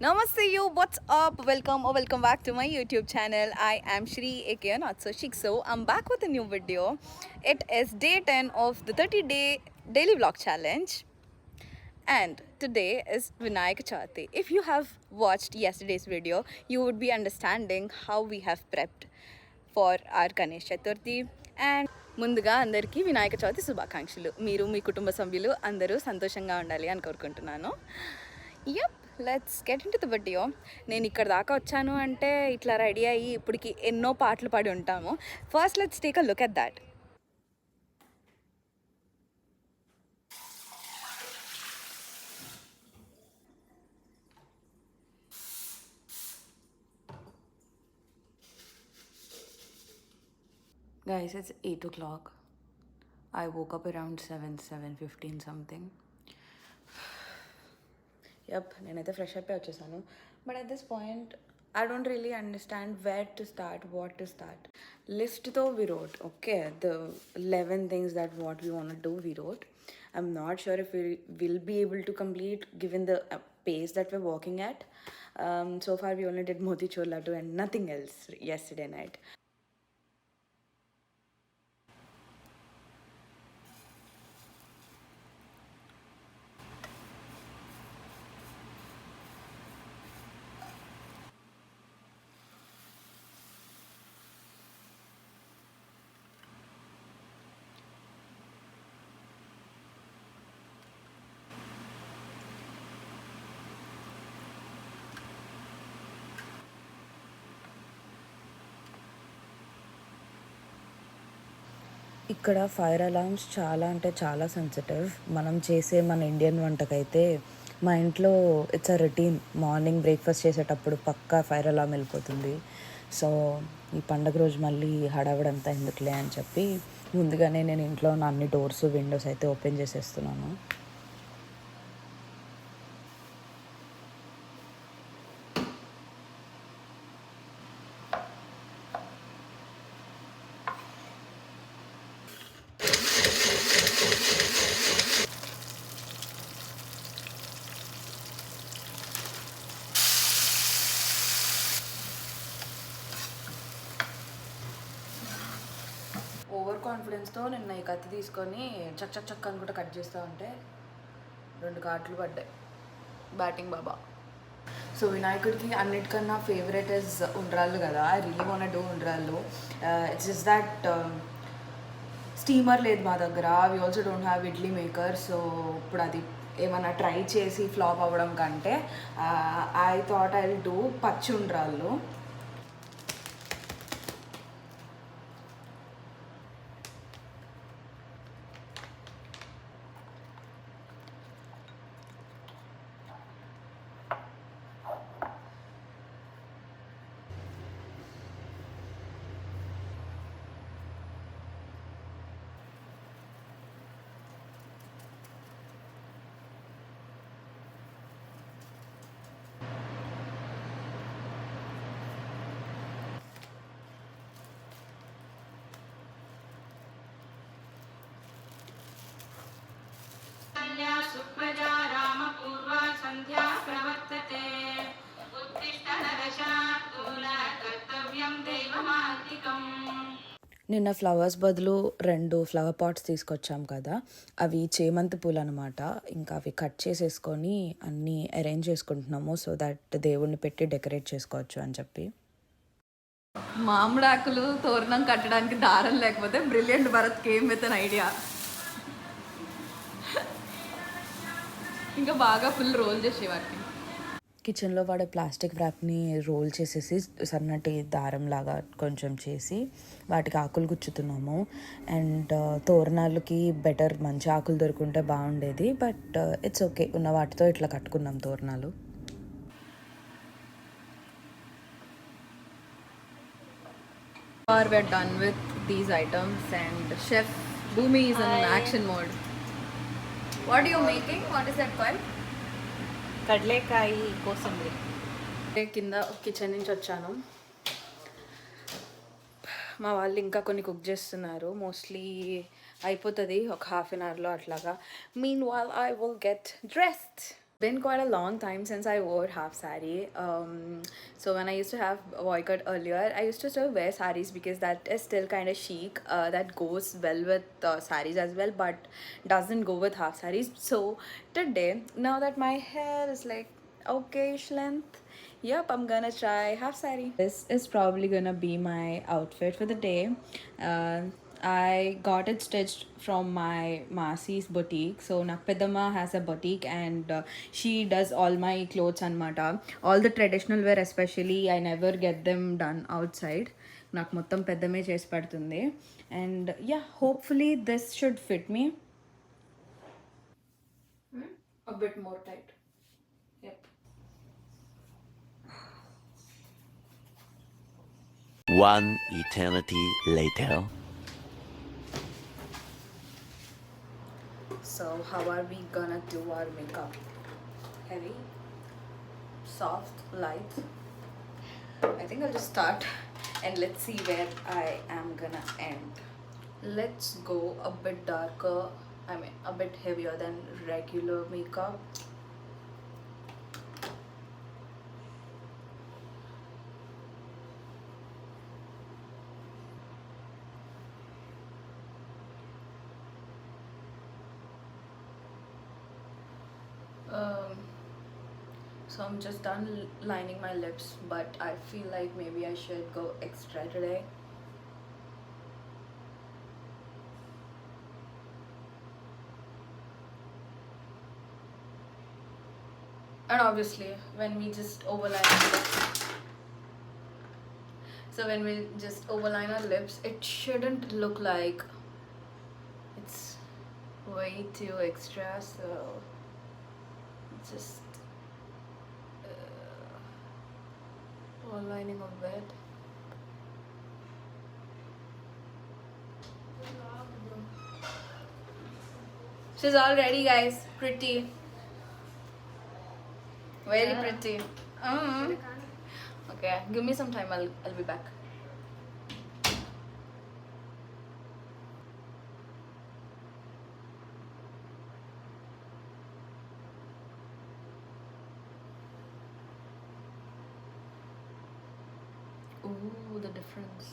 Namaste you, what's up? Welcome or welcome back to my YouTube channel. I am Shri aka Not So Chic. So I'm back with a new video. It is day 10 of the 30-day daily vlog challenge. And today is Vinayak Chaturthi. If you have watched yesterday's video, you would be understanding how we have prepped for our Ganesh Chaturthi. And ముందుగా అందరికీ వినాయక చవితి శుభాకాంక్షలు. మీరు మీ కుటుంబ సభ్యులు అందరూ సంతోషంగా ఉండాలి అని కోరుకుంటున్నాను. Yup, let's get in to the video. నేను ఇక్కడ దాకా వచ్చాను అంటే ఇట్లా రెడీ అయ్యి ఇప్పటికి ఎన్నో పాటలు పాడి ఉంటాము. First let's take a look at that. Guys, it's 8 o'clock. I woke up around 7:15 something. Yep, నేనైతే ఫ్రెష్ అయిపోయి వచ్చేసాను. But at this point I don't really understand where to start, what to start. List though we wrote, okay, the 11 things that what we want to do we wrote. I'm not sure if we will be able to complete given the pace that we're walking at. So far we only did motichur laddu and nothing else yesterday night. ఇక్కడ fire alarms చాలా అంటే చాలా sensitive. మనం చేసే మన Indian వంటకైతే మా ఇంట్లో it's a routine. Morning breakfast చేసేటప్పుడు పక్కా ఫైర్ అలార్మ్ వెళ్ళిపోతుంది. సో ఈ పండగ రోజు మళ్ళీ హడావిడంతా ఎందుకులే అని చెప్పి ముందుగానే నేను ఇంట్లో ఉన్న అన్ని డోర్స్ విండోస్ అయితే ఓపెన్ చేసేస్తున్నాను. ఓవర్ కాన్ఫిడెన్స్తో నిన్న ఈ కత్తి తీసుకొని చక్ చక్ చక్ అని కూడా కట్ చేస్తూ ఉంటే 2 కాట్లు పడ్డాయి. బ్యాటింగ్ బాబా. సో వినాయకుడికి అన్నిటికన్నా ఫేవరెట్ ఇస్ ఉండ్రాళ్ళు కదా. I really want do undrallu. It's just that steamer లేదు మా దగ్గర. We also don't have idli maker. So ఇప్పుడు అది ఏమన్నా ట్రై చేసి ఫ్లాప్ అవ్వడం కంటే I thought I will do pachi undrallu. Supraja రామపూర్వా సంధ్యా ప్రవర్తతే ఉత్తిష్ట నరశార్దూల కర్తవ్యం దైవమాంతికం. నిన్న ఫ్లవర్స్ బదులు 2 ఫ్లవర్ పాట్స్ తీసుకొచ్చాం కదా, అవి చేమంతి పూలు అనమాట. ఇంకా అవి కట్ చేసేసుకొని అన్నీ అరేంజ్ చేసుకుంటున్నాము సో దట్ దేవుణ్ణి పెట్టి డెకరేట్ చేసుకోవచ్చు అని చెప్పి. మామిడాకులు తోరణం కట్టడానికి దారం లేకపోతే brilliant Bharat came with an idea. ఇంకా బాగా ఫుల్ రోల్ చేసేవాటిని. కిచెన్లో వాడే ప్లాస్టిక్ ర్యాప్ని రోల్ చేసేసి సన్నటి దారంలాగా కొంచెం చేసి వాటికి ఆకులు గుచ్చుతున్నాము. అండ్ తోరణాలకి బెటర్ మంచి ఆకులు దొరుకుంటే బాగుండేది. బట్ ఇట్స్ ఓకే, ఉన్న వాటితో ఇట్లా కట్టుకున్నాం తోరణాలు. We're done with these items and Chef Bhumi is in action mode. What are you making? What is that called? కడలేకాయ kosambari. కింద కిచెన్ నుంచి వచ్చాను. మా వాళ్ళు ఇంకా కొన్ని కుక్ చేస్తున్నారు. మోస్ట్లీ అయిపోతుంది ఒక హాఫ్ అన్ అవర్లో అట్లాగా. Mean wall I will get dressed. Been quite a long time since I wore half sari. So when I used to have a boycott earlier, I used to still wear saris because that is still kind of chic. That goes well with saris as well, but doesn't go with half saris. So today, now that my hair is like okayish length, yep, I'm gonna try half sari. This is probably gonna be my outfit for the day. Uh, I got it stitched from my Masi's boutique. So Nakpedama has a boutique and she does all my clothes and mata. All the traditional wear especially I never get them done outside. నాకు మొత్తం పెద్దమే చేసి పెడుతుంది and yeah hopefully this should fit me a bit more tight. Yep. One eternity later. So how are we gonna do our makeup? Heavy, soft, light? I think I'll just start and let's see where I am gonna end. Let's go a bit darker, I mean a bit heavier than regular makeup. So I'm just done lining my lips, but I feel like maybe I should go extra today. And obviously when we just overline our lips, so when we just overline our lips, it shouldn't look like it's way too extra, so just lining of bed. She's all ready, guys. Pretty. Very pretty. Okay, give me some time. I'll be back. Ooh, the difference.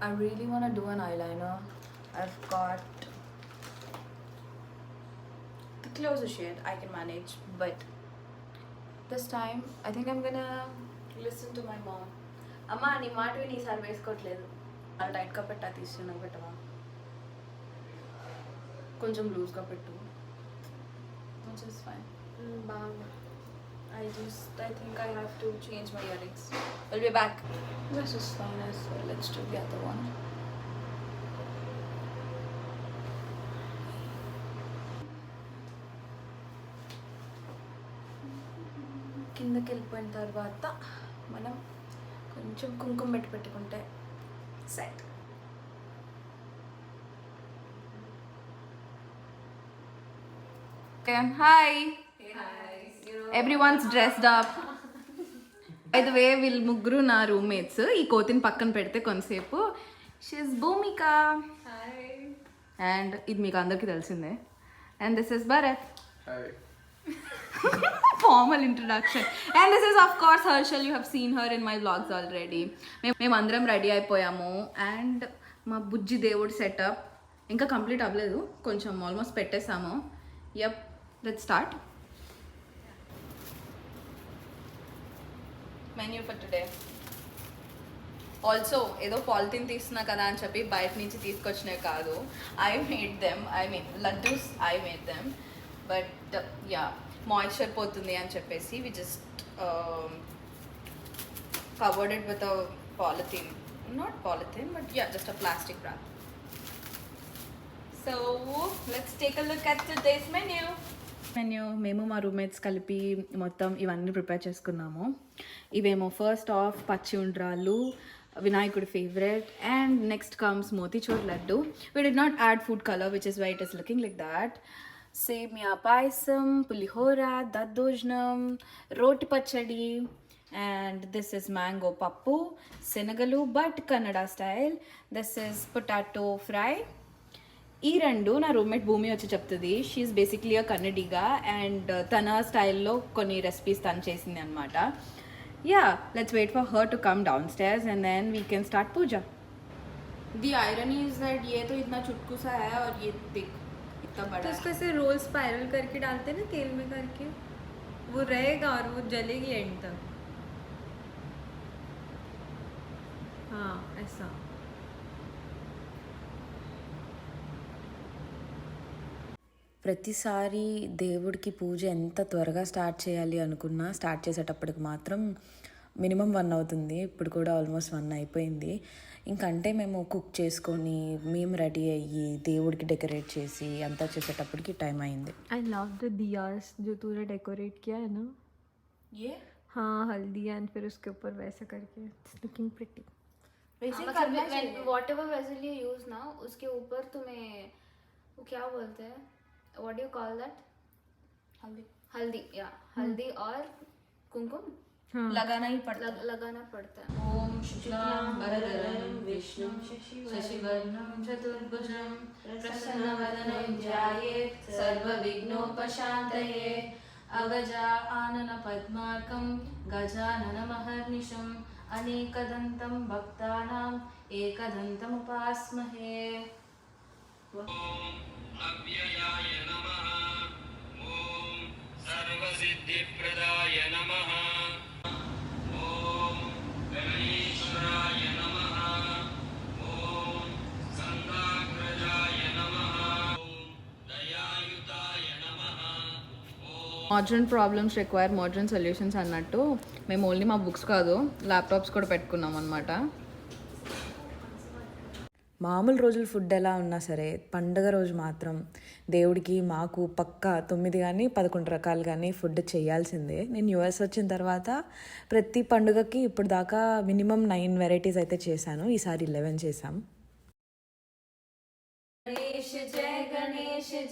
I really want to do an eyeliner. I've got the closer shade I can manage, but this time I think I'm gonna listen to my mom. అమ్మా నీ మాట విని ఈసారి వేసుకోవట్లేదు అలా టైట్గా పెట్టా తీసుకున్నా పెట్టవా కొంచెం లూజ్గా పెట్టు which is fine. బాగుంది. I think I have to change my earrings. I'll be back. This is fine as well. Let's do the other one. కిందకి వెళ్ళిపోయిన తర్వాత మనం కొంచెం కుంకుమ పెట్టుకుంటే set. Okay, hi. Everyone's dressed up. By the way, వీళ్ళు ముగ్గురు నా రూమ్మేట్స్. ఈ కోతిని పక్కన పెడితే కొంతసేపు షీస్ భూమిక అండ్ ఇది మీకు అందరికీ తెలిసిందే and this is Bharat. Formal introduction and this is of course Harshal. You have seen her in my vlogs already. మేము అందరం రెడీ అయిపోయాము అండ్ మా బుజ్జి దేవుడి సెటప్ ఇంకా కంప్లీట్ అవ్వలేదు, కొంచెం ఆల్మోస్ట్ పెట్టేసాము. Yup, let's start. Menu for today. Also ఏదో పాలిథిన్ తీస్తున్నా కదా అని చెప్పి బయట నుంచి తీసుకొచ్చినవి కాదు. I made them, I mean laddoos I made them, but ya moisture పోతుంది అని చెప్పేసి we just covered it with a polythene, not polythene but ya just a plastic wrap. So let's take a look at today's menu. మేము మా roommates కలిపి మొత్తం ఇవన్నీ prepare చేసుకున్నాము. ఇవేమో ఫస్ట్ ఆఫ్ పచ్చి ఉండ్రాళ్ళు, వినాయకుడి favourite, and next comes motichoor laddu. We did not add food colour which is why it is looking like that. Semiya payasam, పులిహోర, దద్దోజనం, రోటి పచ్చడి, and this is mango pappu, Senegalu but Kannada style. This is potato fry, ఈ రెండు నా roommate Bhoomi వచ్చి చెప్తుంది. She is basically a Kannadiga and తన స్టైల్లో కొన్ని రెసిపీస్ తను చేసింది అనమాట. Yeah, let's wait for her to come down stairs and then we can start puja. The irony is that ये तो इतना चुटकू सा है और ये देख इतना बड़ा तो उसको ऐसे रोल स्पाइरल करके डालते हैं ना तेल में करके, वो रहेगा और वो जलेगी एंड तक. हाँ ऐसा. ప్రతిసారి దేవుడికి పూజ ఎంత త్వరగా స్టార్ట్ చేయాలి అనుకున్నా స్టార్ట్ చేసేటప్పటికి మాత్రం మినిమం 1 అవుతుంది. ఇప్పుడు కూడా ఆల్మోస్ట్ 1 అయిపోయింది. ఇంకంటే మేము కుక్ చేసుకొని మేము రెడీ అయ్యి దేవుడికి డెకరేట్ చేసి అంతా చేసేటప్పటికి టైం అయింది. आई लव द दियास जो तूने डेकोरेट किया है ना. ये हाँ हल्दी एंड फिर उसके ऊपर वैसा करके इट्स लुकिंग प्रिटी. वैसे मतलब करना चाहिए. whatever vessel you use ना उसके ऊपर तुम्हें वो क्या बोलते हैं, what do you call that? हल्दी या हल्दी और कुमकुम लगाना ही पड़ता है. लगाना पड़ता है. ओम शुक्लांबरधरं विष्णुं शशिवर्णं चतुर्भुजं प्रसन्नवदनं ध्यायेत् सर्वविघ्नोपशान्तये. अगजा आनन पद्मार्कं गजाननमहर्निशम् अनेकदन्तं भक्तानाम् एकदन्तमुपास्महे. अव्ययाय नमः. ॐ सर्वसिद्धिप्रदाय नमः. ॐ गणेश्वराय नमः. ॐ सन्दाग्रजाय नमः. ॐ दयायुताय नमः. Modern problems require modern solutions అన్నట్టు మేము ఓన్లీ మా బుక్స్ కాదు ల్యాప్టాప్స్ కూడా పెట్టుకున్నాం అనమాట. మామూలు రోజులు ఫుడ్ ఎలా ఉన్నా సరే పండగ రోజు మాత్రం దేవుడికి మాకు పక్కా 9 కానీ 11 రకాలు కానీ ఫుడ్ చేయాల్సిందే. నేను యూఎస్ వచ్చిన తర్వాత ప్రతి పండుగకి ఇప్పుడు దాకా మినిమం 9 వెరైటీస్ అయితే చేశాను. ఈసారి 11 చేశాం. गणेश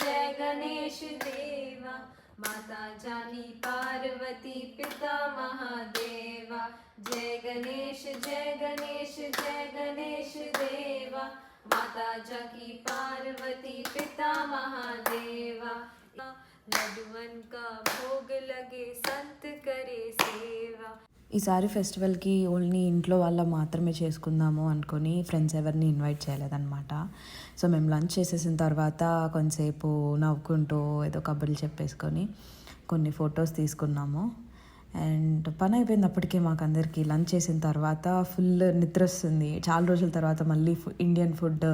जय गणेश देवा, माता जानी पार्वती पिता महादेवा. जय गणेश देवा, माता जाकी पार्वती पिता महादेवा. लड्डुअन का भोग लगे संत करे सेवा. ఈసారి ఫెస్టివల్కి ఓన్లీ ఇంట్లో వాళ్ళ మాత్రమే చేసుకుందాము అనుకొని ఫ్రెండ్స్ ఎవరిని ఇన్వైట్ చేయలేదన్నమాట. సో మేము లంచ్ చేసేసిన తర్వాత కొంతసేపు నవ్వుకుంటూ ఏదో కబుర్లు చెప్పేసుకొని కొన్ని ఫొటోస్ తీసుకున్నాము. అండ్ పని అయిపోయింది అప్పటికే మాకు అందరికీ. లంచ్ చేసిన తర్వాత ఫుల్ నిద్ర వస్తుంది. చాలా రోజుల తర్వాత మళ్ళీ ఇండియన్ ఫుడ్,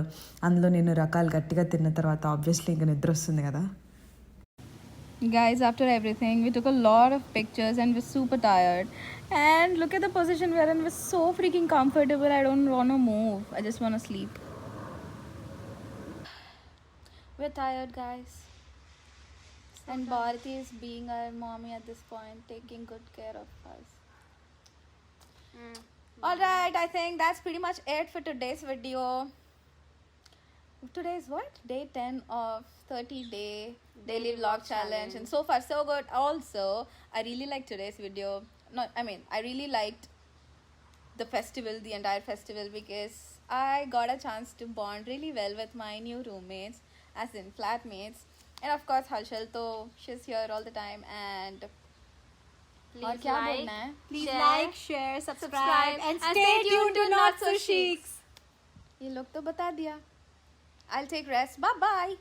అందులో నేను రకాలు గట్టిగా తిన్న తర్వాత ఆబ్వియస్లీ ఇంకా నిద్ర వస్తుంది కదా. Guys, after everything, we took a lot of pictures and we're super tired. And look at the position we're in. We're so freaking comfortable. I don't want to move. I just want to sleep. We're tired, guys. And Bharati is being our mommy at this point, taking good care of us. Alright, I think that's pretty much it for today's video. Today is what? Day 10 of 30-day daily vlog challenge. And so far, so good. Also, I really liked today's video. I really liked the festival, the entire festival, because I got a chance to bond really well with my new roommates, as in flatmates. And of course, Harshal, though, she's here all the time. And और क्या बोलना है? Please like, share, subscribe and stay tuned to Not So Chics. ये लोग तो बता दिया. I'll take rest. Bye bye.